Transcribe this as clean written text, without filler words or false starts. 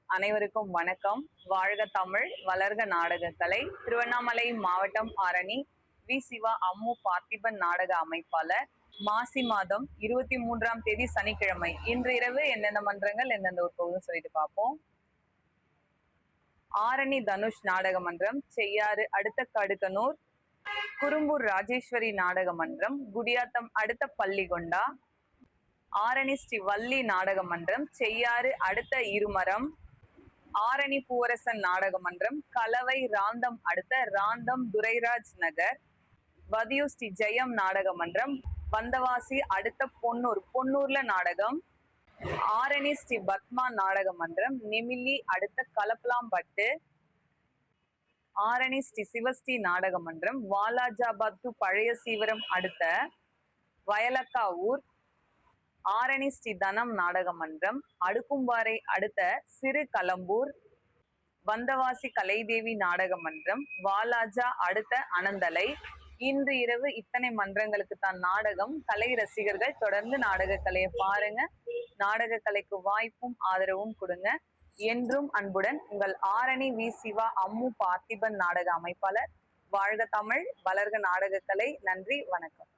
அனைவருக்கும் வணக்கம். வாழ்க தமிழ், வளர்க நாடகக்கலை. திருவண்ணாமலை மாவட்டம் ஆரணி வி. சிவா அம்மு பார்த்திபன் நாடக அமைப்பாளர். மாசி மாதம் 23ஆம் தேதி சனிக்கிழமை இன்று இரவு எந்தெந்த மன்றங்கள் எந்தெந்த ஒரு போகுதுன்னு சொல்லிட்டு பார்ப்போம். ஆரணி தனுஷ் நாடக மன்றம், செய்யாறு அடுத்த கடுக்கனூர், குறும்பூர் ராஜேஸ்வரி நாடக மன்றம், குடியாத்தம் அடுத்த பள்ளிகொண்டா, ஆரணி ஸ்ரீ வள்ளி நாடக மன்றம், செய்யாறு அடுத்த இருமரம், ஆரணி பூவரசன் நாடக மன்றம், கலவை ராந்தம் அடுத்த ராந்தம் துரைராஜ் நகர், வதியூர் ஸ்ரீ ஜெயம் நாடக மன்றம், வந்தவாசி அடுத்த பொன்னூர்ல நாடகம், ஆரணி ஸ்ரீ பத்மா நாடக மன்றம், நெமிலி அடுத்த கலப்பலாம்பட்டு, ஆரணி ஸ்ரீ சிவஸ்ரீ நாடக மன்றம், வாலாஜாபாத் டு பழைய சீவரம் அடுத்த வயலக்காவூர், ஆரணி ஸ்ரீ தனம் நாடக மன்றம், அடுக்கும்பாறை அடுத்த சிறு கலம்பூர், வந்தவாசி கலைதேவி நாடக மன்றம், வாலாஜா அடுத்த அனந்தலை. இன்று இரவு இத்தனை மன்றங்களுக்கு தான் நாடகம். கலை ரசிகர்கள் தொடர்ந்து நாடக கலையை பாருங்க. நாடக கலைக்கு வாய்ப்பும் ஆதரவும் கொடுங்க. என்றும் அன்புடன் உங்கள் ஆரணி வி. சிவா அம்மு பார்த்திபன் நாடக அமைப்பாளர். வாழ்க தமிழ், வளர்க நாடக கலை. நன்றி, வணக்கம்.